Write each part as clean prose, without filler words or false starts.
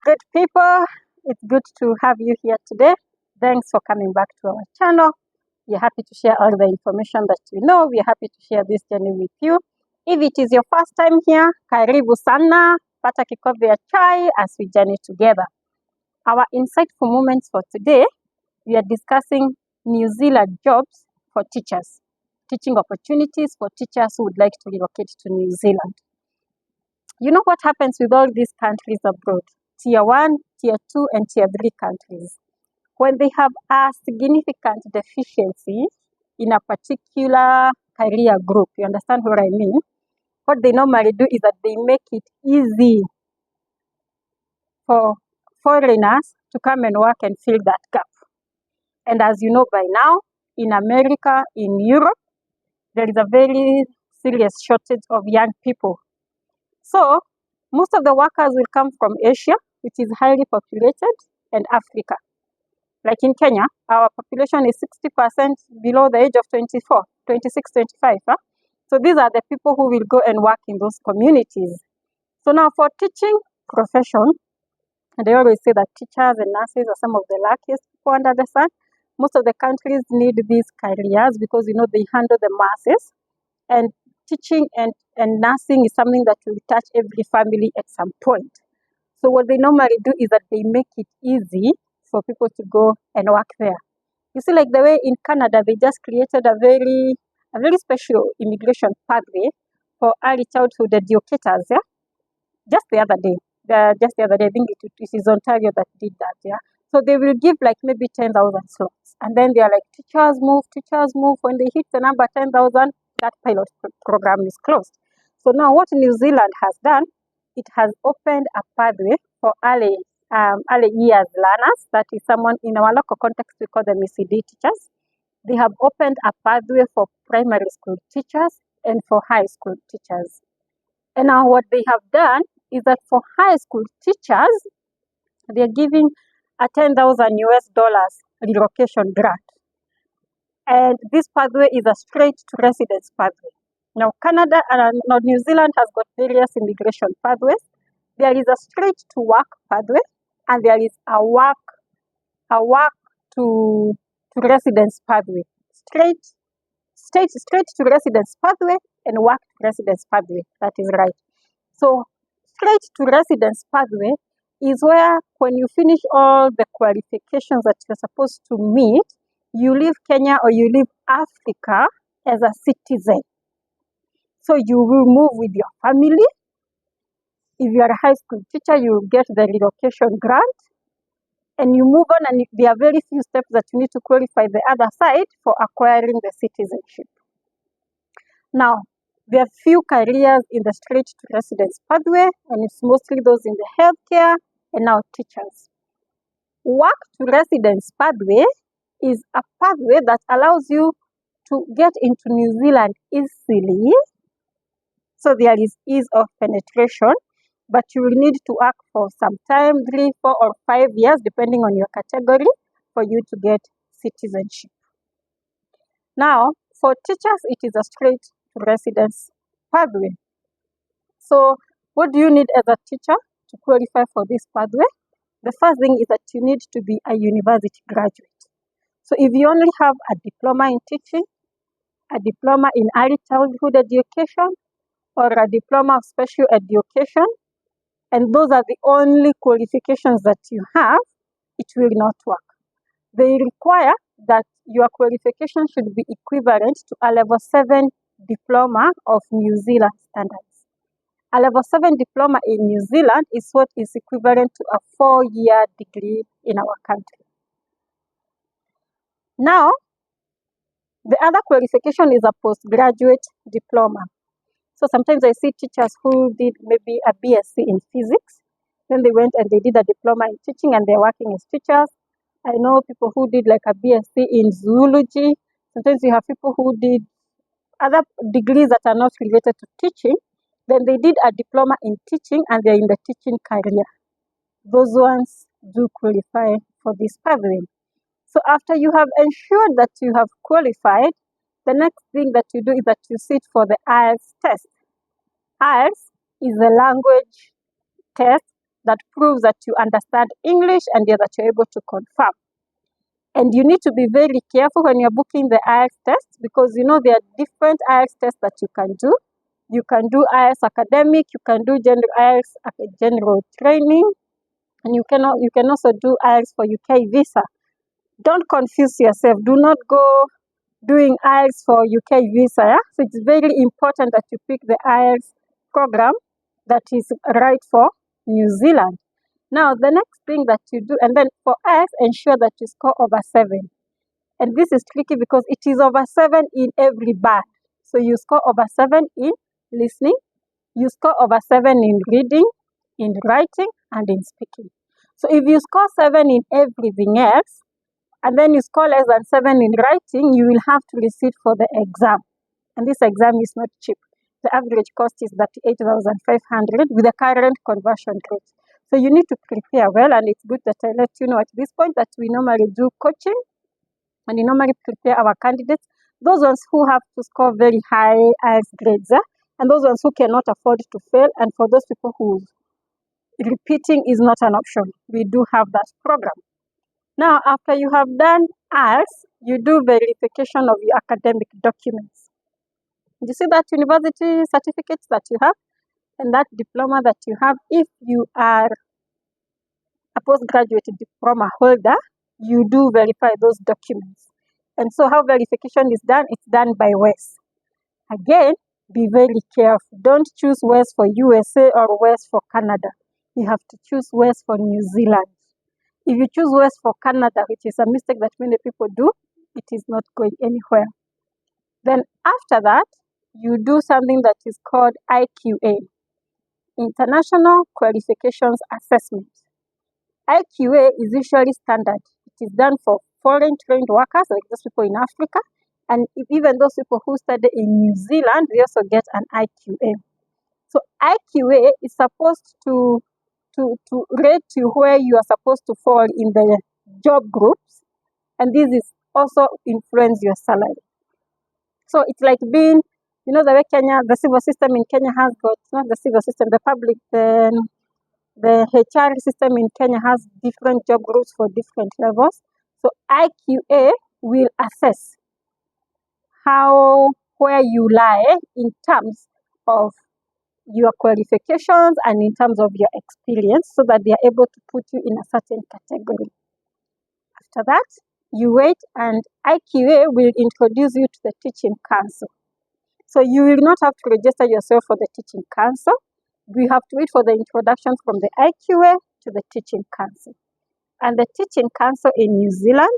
Good people, it's good to have you here today. Thanks for coming back to our channel. We're happy to share all the information that we know. We're happy to share this journey with you. If it is your first time here, karibu sana, pata kikombe ya chai as we journey together. Our insightful moments for today, we are discussing New Zealand jobs for teachers, teaching opportunities for teachers who would like to relocate to New Zealand. You know what happens with all these countries abroad? Tier 1, Tier 2, and Tier 3 countries. When they have a significant deficiency in a particular career group, you understand what I mean? What they normally do is that they make it easy for foreigners to come and work and fill that gap. And as you know by now, in America, in Europe, there is a very serious shortage of young people. So most of the workers will come from Asia, which is highly populated, and Africa. Like in Kenya, our population is 60% below the age of 24, 26, 25. So these are the people who will go and work in those communities. So now for teaching profession, and they always say that teachers and nurses are some of the luckiest people under the sun. Most of the countries need these careers because, they handle the masses. And teaching and nursing is something that will touch every family at some point. So what they normally do is that they make it easy for people to go and work there. You see, like the way in Canada, they just created a very special immigration pathway for early childhood educators, yeah? Just the other day, I think it is Ontario that did that, yeah? So they will give like maybe 10,000 slots. And then they are like, teachers move. When they hit the number 10,000, that pilot program is closed. So now what New Zealand has done, it has opened a pathway for early years learners. That is someone in our local context, we call them ECD teachers. They have opened a pathway for primary school teachers and for high school teachers. And now what they have done is that for high school teachers, they are giving a $10,000 relocation grant. And this pathway is a straight to residence pathway. Now New Zealand has got various immigration pathways. There is a straight to work pathway, and there is a work to residence pathway. Straight to residence pathway and work to residence pathway. That is right. So straight to residence pathway is where when you finish all the qualifications that you're supposed to meet, you leave Kenya or you leave Africa as a citizen. So you will move with your family. If you are a high school teacher, you will get the relocation grant. And you move on, and there are very few steps that you need to qualify the other side for acquiring the citizenship. Now, there are few careers in the straight to residence pathway, and it's mostly those in the healthcare and now teachers. Work to residence pathway is a pathway that allows you to get into New Zealand easily. So there is ease of penetration, but you will need to work for some time, 3, 4, or 5 years, depending on your category, for you to get citizenship. Now, for teachers, it is a straight to residence pathway. So what do you need as a teacher to qualify for this pathway? The first thing is that you need to be a university graduate. So if you only have a diploma in teaching, a diploma in early childhood education, or a diploma of special education, and those are the only qualifications that you have, it will not work. They require that your qualification should be equivalent to a level 7 diploma of New Zealand standards. A level 7 diploma in New Zealand is what is equivalent to a 4-year degree in our country. Now, the other qualification is a postgraduate diploma. So sometimes I see teachers who did maybe a BSc in physics, then they went and they did a diploma in teaching and they're working as teachers. I know people who did like a BSc in zoology. Sometimes you have people who did other degrees that are not related to teaching. Then they did a diploma in teaching and they're in the teaching career. Those ones do qualify for this pathway. So after you have ensured that you have qualified, the next thing that you do is that you sit for the IELTS test. IELTS is a language test that proves that you understand English and that you're able to confirm. And you need to be very careful when you're booking the IELTS test, because there are different IELTS tests that you can do. You can do IELTS academic, you can do IELTS general training, and you can also do IELTS for UK visa. Don't confuse yourself. Do not go doing IELTS for UK visa. Yeah? So it's very important that you pick the IELTS program that is right for New Zealand. Now, the next thing that you do, and then for IELTS, ensure that you score over 7. And this is tricky because it is over 7 in every bar. So you score over 7 in listening, you score over 7 in reading, in writing, and in speaking. So if you score 7 in everything else, and then you score less than 7 in writing, you will have to resit for the exam. And this exam is not cheap. The average cost is 38,500 with the current conversion rate. So you need to prepare well, and it's good that I let you know at this point that we normally do coaching, and we normally prepare our candidates, those ones who have to score very high IELTS grades, and those ones who cannot afford to fail, and for those people who repeating is not an option. We do have that program. Now, after you have done IELTS, you do verification of your academic documents. You see that university certificates that you have and that diploma that you have. If you are a postgraduate diploma holder, you do verify those documents. And so how verification is done, it's done by WES. Again, be very careful. Don't choose WES for USA or WES for Canada. You have to choose WES for New Zealand. If you choose WES for Canada, which is a mistake that many people do, it is not going anywhere. Then after that, you do something that is called IQA, International Qualifications Assessment. IQA is usually standard. It is done for foreign trained workers, like those people in Africa, and even those people who study in New Zealand, they also get an IQA. So IQA is supposed to rate you where you are supposed to fall in the job groups, and this is also influence your salary. So it's like being, the way the civil system in Kenya has got, not the civil system, the HR system in Kenya has different job groups for different levels. So IQA will assess where you lie in terms of your qualifications and in terms of your experience, so that they are able to put you in a certain category. After that, you wait, and IQA will introduce you to the teaching council. So you will not have to register yourself for the teaching council. We have to wait for the introduction from the IQA to the teaching council. And the teaching council in New Zealand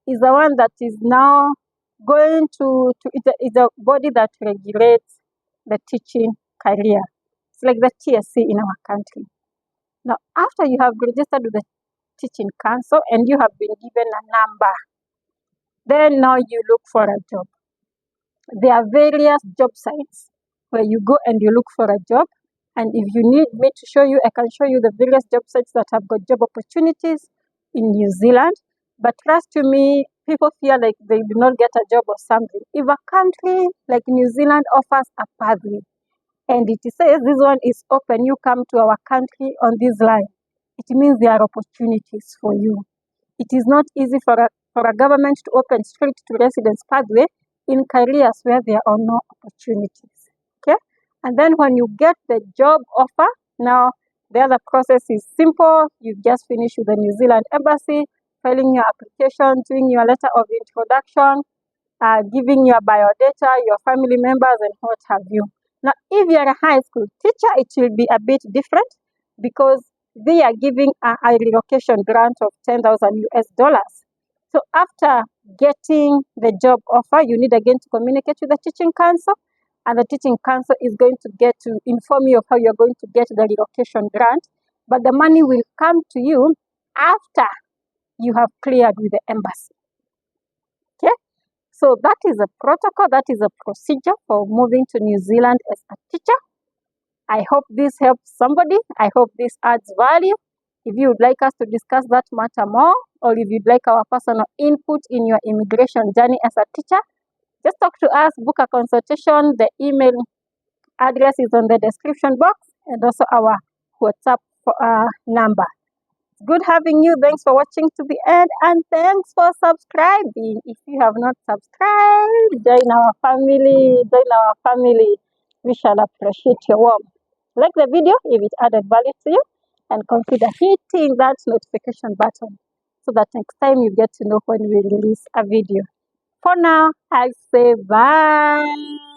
is the one that is now going to it's a body that regulates the teaching career. It's like the TSC in our country. Now, after you have registered with the teaching council and you have been given a number, then now you look for a job. There are various job sites where you go and you look for a job. And if you need me to show you, I can show you the various job sites that have got job opportunities in New Zealand. But trust to me, people feel like they do not get a job or something. If a country like New Zealand offers a pathway, and it says this one is open, you come to our country on this line, it means there are opportunities for you. It is not easy for a government to open straight to residence pathway in careers where there are no opportunities. Okay? And then when you get the job offer, now the other process is simple. You just finish with the New Zealand Embassy, filing your application, doing your letter of introduction, giving your biodata, your family members, and what have you. Now, if you are a high school teacher, it will be a bit different because they are giving a relocation grant of $10,000 US. So after getting the job offer, you need again to communicate with the teaching council, and the teaching council is going to get to inform you of how you're going to get the relocation grant. But the money will come to you after you have cleared with the embassy. Okay? So that is a protocol, that is a procedure for moving to New Zealand as a teacher. I hope this helps somebody. I hope this adds value. If you would like us to discuss that matter more, or if you'd like our personal input in your immigration journey as a teacher, just talk to us, book a consultation. The email address is on the description box, and also our WhatsApp number. Good having you. Thanks for watching to the end, and thanks for subscribing. If you have not subscribed, join our family. Join our family. We shall appreciate your warmth. Like the video if it added value to you, and consider hitting that notification button so that next time you get to know when we release a video. For now, I say bye.